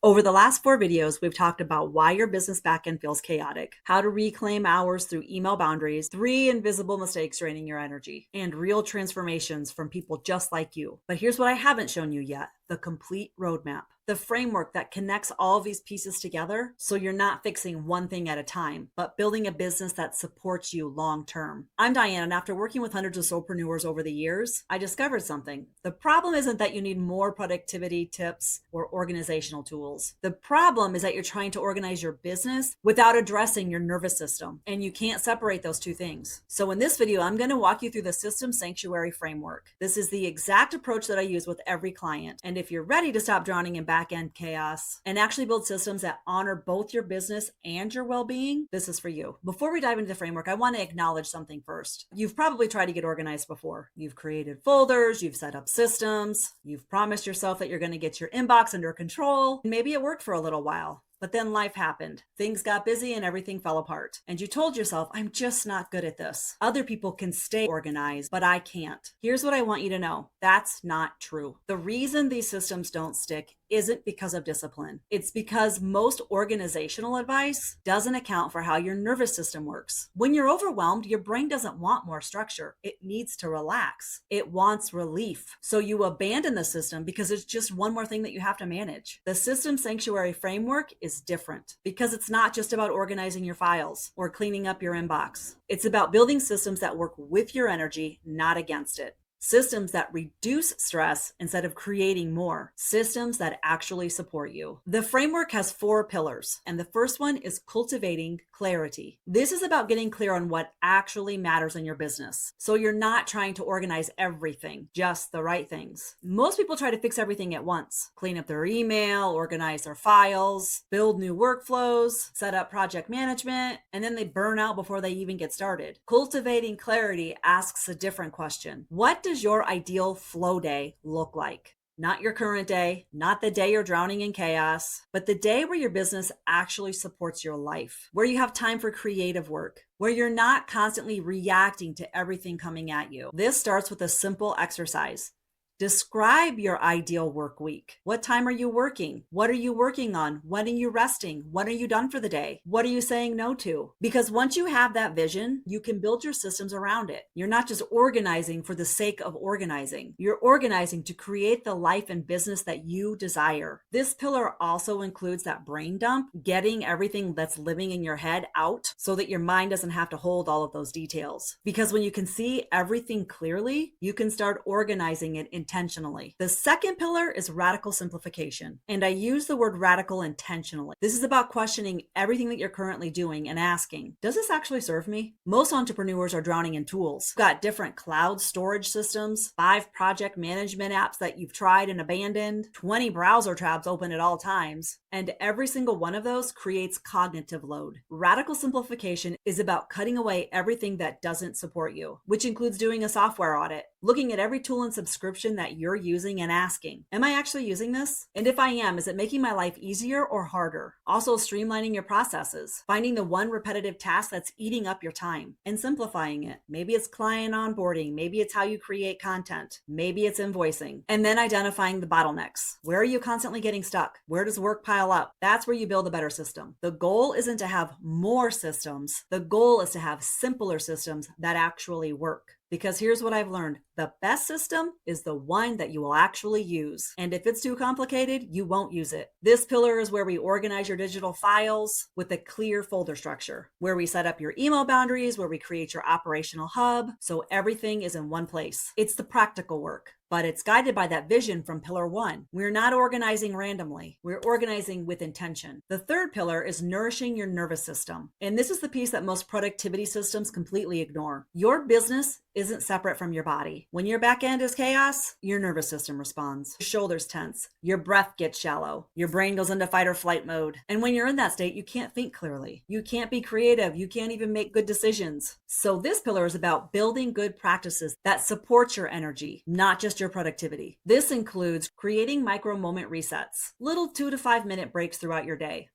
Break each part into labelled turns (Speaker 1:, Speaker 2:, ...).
Speaker 1: Over the last 4 videos, we've talked about why your business backend feels chaotic, how to reclaim hours through email boundaries, 3 invisible mistakes draining your energy, and real transformations from people just like you. But here's what I haven't shown you yet: the complete roadmap, the framework that connects all of these pieces together so you're not fixing one thing at a time, but building a business that supports you long term. I'm Diane, and after working with hundreds of soulpreneurs over the years, I discovered something. The problem isn't that you need more productivity tips or organizational tools. The problem is that you're trying to organize your business without addressing your nervous system, and you can't separate those two things. So in this video, I'm going to walk you through the System Sanctuary framework. This is the exact approach that I use with every client. And if you're ready to stop drowning in back-end chaos and actually build systems that honor both your business and your well-being, this is for you. Before we dive into the framework, I want to acknowledge something first. You've probably tried to get organized before. You've created folders, you've set up systems, you've promised yourself that you're going to get your inbox under control. Maybe it worked for a little while. But then life happened. Things got busy and everything fell apart. And you told yourself, I'm just not good at this. Other people can stay organized, but I can't. Here's what I want you to know. That's not true. The reason these systems don't stick isn't because of discipline. It's because most organizational advice doesn't account for how your nervous system works. When you're overwhelmed, your brain doesn't want more structure. It needs to relax. It wants relief. So you abandon the system because it's just one more thing that you have to manage. The System Sanctuary framework is different because it's not just about organizing your files or cleaning up your inbox. It's about building systems that work with your energy, not against it. Systems that reduce stress instead of creating more. Systems that actually support you. The framework has 4 pillars, and the first one is cultivating clarity. This is about getting clear on what actually matters in your business. So you're not trying to organize everything, just the right things. Most people try to fix everything at once. Clean up their email, organize their files, build new workflows, set up project management, and then they burn out before they even get started. Cultivating clarity asks a different question. What does your ideal flow day look like? Not your current day, not the day you're drowning in chaos, but the day where your business actually supports your life, where you have time for creative work, where you're not constantly reacting to everything coming at you. This starts with a simple exercise. Describe your ideal work week. What time are you working? What are you working on? When are you resting? When are you done for the day? What are you saying no to? Because once you have that vision, you can build your systems around it. You're not just organizing for the sake of organizing. You're organizing to create the life and business that you desire. This pillar also includes that brain dump, getting everything that's living in your head out so that your mind doesn't have to hold all of those details. Because when you can see everything clearly, you can start organizing it intentionally. The second pillar is radical simplification. And I use the word radical intentionally. This is about questioning everything that you're currently doing and asking, does this actually serve me? Most entrepreneurs are drowning in tools. You've got different cloud storage systems, 5 project management apps that you've tried and abandoned, 20 browser tabs open at all times, and every single one of those creates cognitive load. Radical simplification is about cutting away everything that doesn't support you, which includes doing a software audit, looking at every tool and subscription that you're using and asking, am I actually using this? And if I am, is it making my life easier or harder? Also streamlining your processes, finding the one repetitive task that's eating up your time and simplifying it. Maybe it's client onboarding, maybe it's how you create content, maybe it's invoicing, and then identifying the bottlenecks. Where are you constantly getting stuck? Where does work pile up? That's where you build a better system. The goal isn't to have more systems. The goal is to have simpler systems that actually work. Because here's what I've learned. The best system is the one that you will actually use. And if it's too complicated, you won't use it. This pillar is where we organize your digital files with a clear folder structure, where we set up your email boundaries, where we create your operational hub, so everything is in one place. It's the practical work, but it's guided by that vision from pillar 1. We're not organizing randomly. We're organizing with intention. The third pillar is nourishing your nervous system. And this is the piece that most productivity systems completely ignore. Your business isn't separate from your body. When your back end is chaos, your nervous system responds. Your shoulders tense, your breath gets shallow, your brain goes into fight or flight mode. And when you're in that state, you can't think clearly. You can't be creative. You can't even make good decisions. So this pillar is about building good practices that support your energy, not just your productivity. This includes creating micro moment resets, little 2 to 5 minute breaks throughout your day.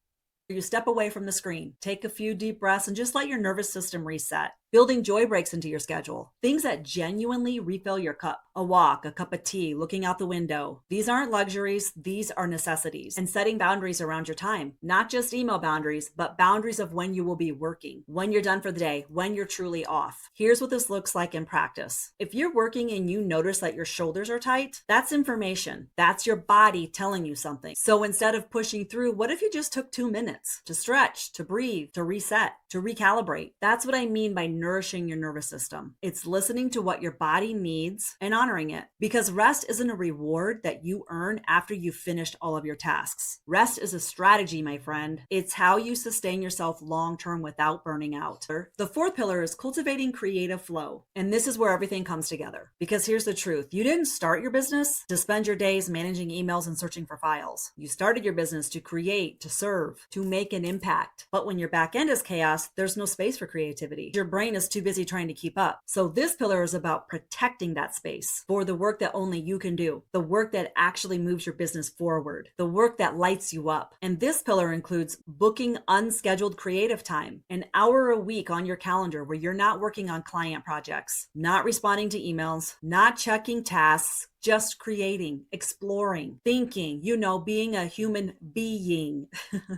Speaker 1: You step away from the screen, take a few deep breaths, and just let your nervous system reset. building joy breaks into your schedule, things that genuinely refill your cup. A walk, a cup of tea, looking out the window. These aren't luxuries, these are necessities. And setting boundaries around your time, not just email boundaries, but boundaries of when you will be working, when you're done for the day, when you're truly off. Here's what this looks like in practice. If you're working and you notice that your shoulders are tight, that's information. That's your body telling you something. So instead of pushing through, what if you just took 2 minutes to stretch, to breathe, to reset, to recalibrate? That's what I mean by nourishing your nervous system. It's listening to what your body needs and honoring it. Because rest isn't a reward that you earn after you've finished all of your tasks. Rest is a strategy, my friend. It's how you sustain yourself long-term without burning out. The fourth pillar is cultivating creative flow. And this is where everything comes together. Because here's the truth. You didn't start your business to spend your days managing emails and searching for files. You started your business to create, to serve, to make an impact. But when your back end is chaos, there's no space for creativity. Your brain is too busy trying to keep up. So this pillar is about protecting that space for the work that only you can do, the work that actually moves your business forward, the work that lights you up. And this pillar includes booking unscheduled creative time, an hour a week on your calendar where you're not working on client projects, not responding to emails, not checking tasks, just creating, exploring, thinking, being a human being.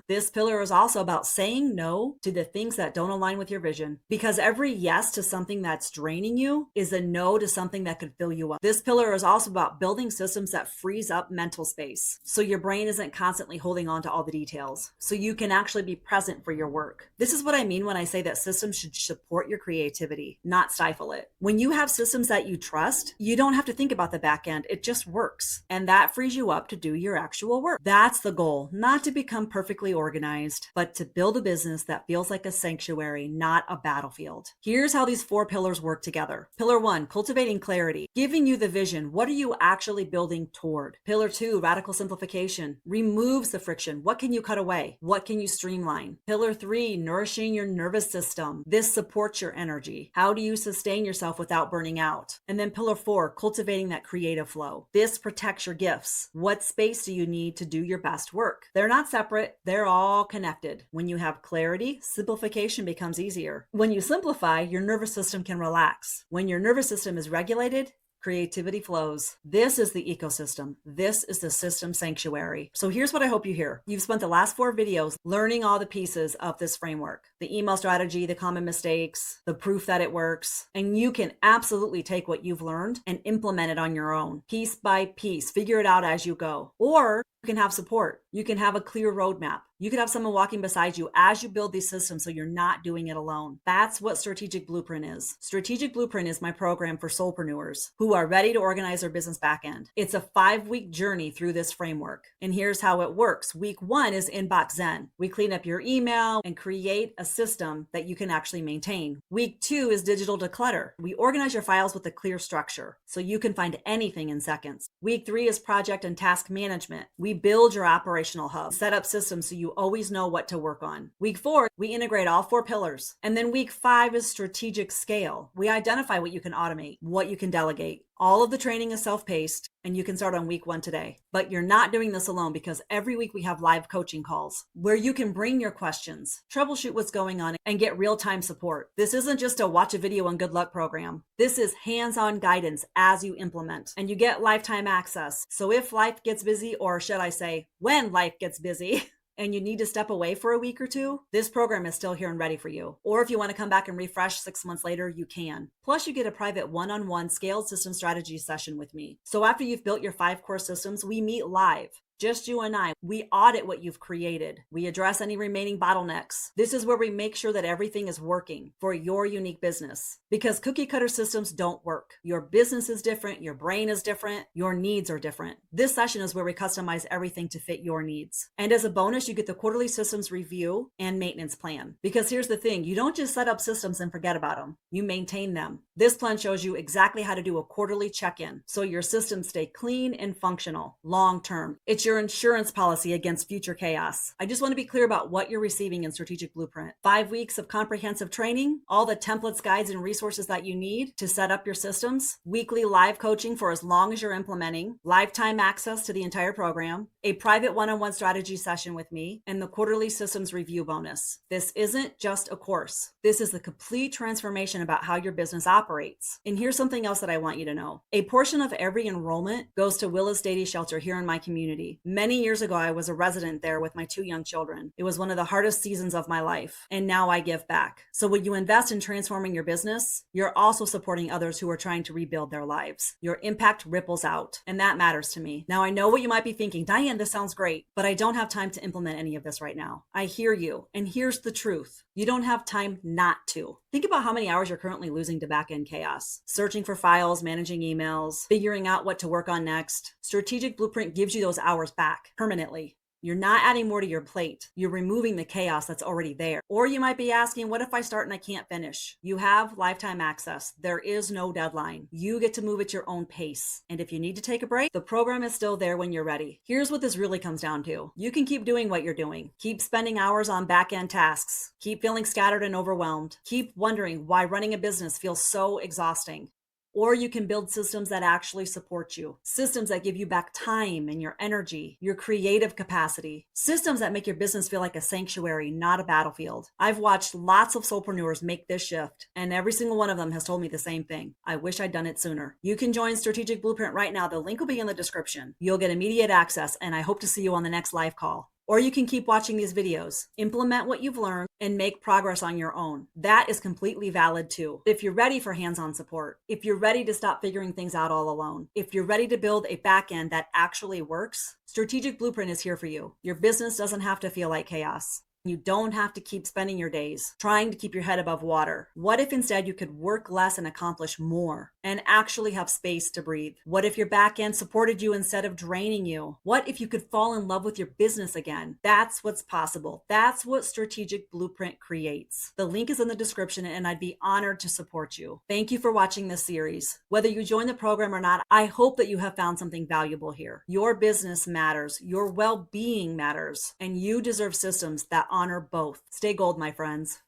Speaker 1: This pillar is also about saying no to the things that don't align with your vision, because every yes to something that's draining you is a no to something that could fill you up. This pillar is also about building systems that frees up mental space, so your brain isn't constantly holding on to all the details, so you can actually be present for your work. This is what I mean when I say that systems should support your creativity, not stifle it. When you have systems that you trust, you don't have to think about the back end. It just works. And that frees you up to do your actual work. That's the goal, not to become perfectly organized, but to build a business that feels like a sanctuary, not a battlefield. Here's how these 4 pillars work together. Pillar 1, cultivating clarity, giving you the vision. What are you actually building toward? Pillar 2, radical simplification, removes the friction. What can you cut away? What can you streamline? Pillar 3, nourishing your nervous system. This supports your energy. How do you sustain yourself without burning out? And then pillar 4, cultivating that creative flow. This protects your gifts. What space do you need to do your best work? They're not separate. They're all connected. When you have clarity, simplification becomes easier. When you simplify, your nervous system can relax. When your nervous system is regulated, creativity flows. This is the ecosystem. This is the system sanctuary. So here's what I hope you hear. You've spent the last 4 videos learning all the pieces of this framework, the email strategy, the common mistakes, the proof that it works, and you can absolutely take what you've learned and implement it on your own, piece by piece, figure it out as you go. Or you can have support. You can have a clear roadmap. You could have someone walking beside you as you build these systems so you're not doing it alone. That's what Strategic Blueprint is. Strategic Blueprint is my program for soulpreneurs who are ready to organize their business backend. It's a 5-week journey through this framework. And here's how it works. Week 1 is Inbox Zen. We clean up your email and create a system that you can actually maintain. Week 2 is Digital Declutter. We organize your files with a clear structure so you can find anything in seconds. Week 3 is Project and Task Management. We build your operational hub, set up systems so you always know what to work on. Week 4, we integrate all 4 pillars. And then week 5 is Strategic Scale. We identify what you can automate, what you can delegate. All of the training is self-paced, and you can start on week 1 today. But you're not doing this alone, because every week we have live coaching calls where you can bring your questions, troubleshoot what's going on, and get real-time support. This isn't just a watch a video and good luck program. This is hands-on guidance as you implement, and you get lifetime access. So if life gets busy, or should I say, when life gets busy, and you need to step away for a week or 2, this program is still here and ready for you. Or if you want to come back and refresh 6 months later, you can. Plus, you get a private one-on-one scaled system strategy session with me. So after you've built your 5 core systems, we meet live. Just you and I. We audit what you've created. We address any remaining bottlenecks. This is where we make sure that everything is working for your unique business, because cookie cutter systems don't work. Your business is different. Your brain is different. Your needs are different. This session is where we customize everything to fit your needs. And as a bonus, you get the quarterly systems review and maintenance plan. Because here's the thing, you don't just set up systems and forget about them. You maintain them. This plan shows you exactly how to do a quarterly check-in so your systems stay clean and functional long-term. It's your your insurance policy against future chaos. I just want to be clear about what you're receiving in Strategic Blueprint. 5 weeks of comprehensive training, all the templates, guides, and resources that you need to set up your systems, weekly live coaching for as long as you're implementing, lifetime access to the entire program, a private one-on-one strategy session with me, and the quarterly systems review bonus. This isn't just a course. This is the complete transformation about how your business operates. And here's something else that I want you to know. A portion of every enrollment goes to Willis Day Shelter here in my community. Many years ago, I was a resident there with my 2 young children. It was one of the hardest seasons of my life, and now I give back. So when you invest in transforming your business, you're also supporting others who are trying to rebuild their lives. Your impact ripples out, and that matters to me. Now, I know what you might be thinking, Diane, this sounds great, but I don't have time to implement any of this right now. I hear you, and here's the truth. You don't have time not to. Think about how many hours you're currently losing to back-end chaos. Searching for files, managing emails, figuring out what to work on next. Strategic Blueprint gives you those hours back permanently. You're not adding more to your plate. You're removing the chaos that's already there. Or you might be asking, what if I start and I can't finish? You have lifetime access. There is no deadline. You get to move at your own pace. And if you need to take a break, the program is still there when you're ready. Here's what this really comes down to. You can keep doing what you're doing. Keep spending hours on back-end tasks. Keep feeling scattered and overwhelmed. Keep wondering why running a business feels so exhausting. Or you can build systems that actually support you. Systems that give you back time and your energy, your creative capacity. Systems that make your business feel like a sanctuary, not a battlefield. I've watched lots of soulpreneurs make this shift, and every single one of them has told me the same thing. I wish I'd done it sooner. You can join Strategic Blueprint right now. The link will be in the description. You'll get immediate access, and I hope to see you on the next live call. Or you can keep watching these videos, implement what you've learned, and make progress on your own. That is completely valid too. If you're ready for hands-on support, if you're ready to stop figuring things out all alone, if you're ready to build a backend that actually works, Strategic Blueprint is here for you. Your business doesn't have to feel like chaos. You don't have to keep spending your days trying to keep your head above water. What if instead you could work less and accomplish more and actually have space to breathe? What if your back end supported you instead of draining you? What if you could fall in love with your business again? That's what's possible. That's what Strategic Blueprint creates. The link is in the description, and I'd be honored to support you. Thank you for watching this series. Whether you join the program or not, I hope that you have found something valuable here. Your business matters. Your well-being matters, and you deserve systems that honor both. Stay gold, my friends.